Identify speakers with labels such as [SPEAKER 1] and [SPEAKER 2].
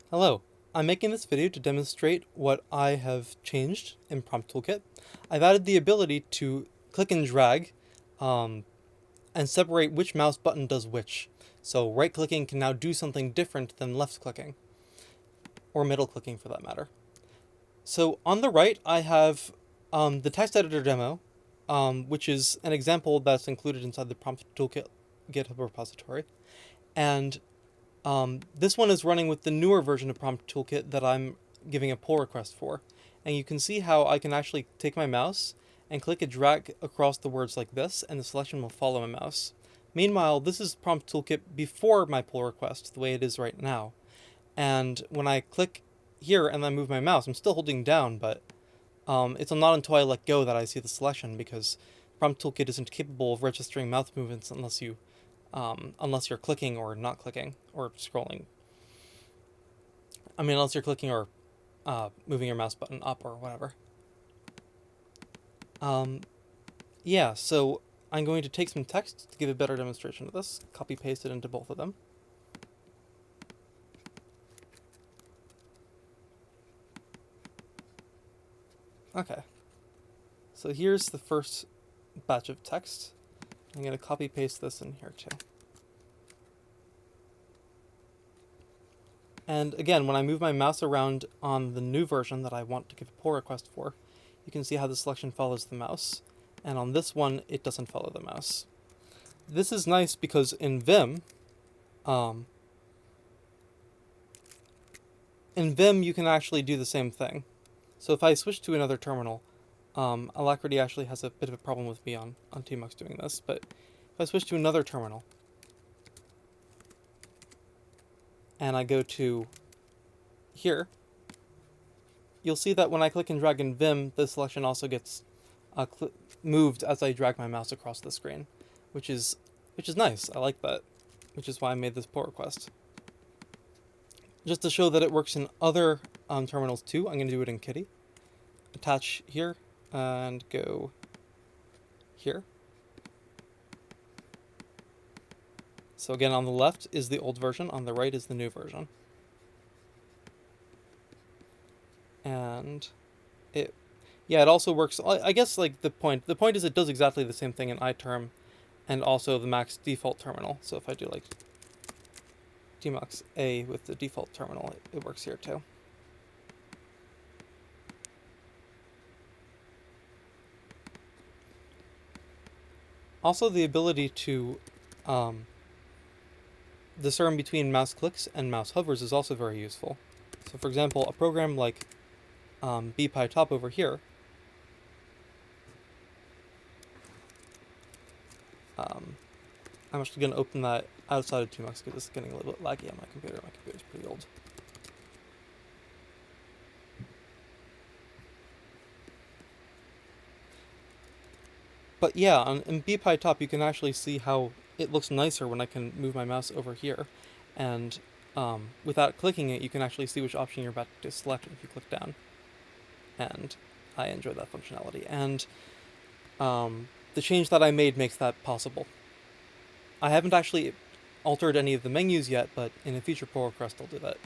[SPEAKER 1] Hello, I'm making this video to demonstrate what I have changed in Prompt Toolkit. I've added the ability to click and drag and separate which mouse button does which. So right clicking can now do something different than left clicking, or middle clicking for that matter. So on the right I have the text editor demo, which is an example that's included inside the Prompt Toolkit GitHub repository. And this one is running with the newer version of Prompt Toolkit that I'm giving a pull request for. And you can see how I can actually take my mouse and click and drag across the words like this, and the selection will follow my mouse. Meanwhile, this is Prompt Toolkit before my pull request, the way it is right now. And when I click here and I move my mouse, I'm still holding down, but it's not until I let go that I see the selection, because Prompt Toolkit isn't capable of registering mouse movements unless you're clicking or not clicking or scrolling. Unless you're clicking or moving your mouse button up or whatever. Yeah, so I'm going to take some text to give a better demonstration of this, copy paste it into both of them. Okay, so here's the first batch of text. I'm going to copy paste this in here too. And again, when I move my mouse around on the new version that I want to give a pull request for, you can see how the selection follows the mouse. And on this one, it doesn't follow the mouse. This is nice because in Vim you can actually do the same thing. So if I switch to another terminal, Alacrity actually has a bit of a problem with me on Tmux doing this, but if I switch to another terminal, and I go to here, you'll see that when I click and drag in Vim, the selection also gets moved as I drag my mouse across the screen, which is nice. I like that, which is why I made this pull request. Just to show that it works in other terminals too, I'm going to do it in Kitty. Attach here and go here. So again, on the left is the old version, on the right is the new version. And it also works. I guess like the point is it does exactly the same thing in iTerm and also the Mac's default terminal. So if I do like Tmux A with the default terminal, it works here too. Also, the ability to discern between mouse clicks and mouse hovers is also very useful. So for example, a program like bpytop over here, I'm actually going to open that outside of Tmux because it's getting a little bit laggy on my computer. My computer's pretty old. But yeah, in bpytop you can actually see how it looks nicer when I can move my mouse over here. And without clicking it, you can actually see which option you're about to select if you click down. And I enjoy that functionality. And the change that I made makes that possible. I haven't actually altered any of the menus yet, but in a future pull request I'll do that.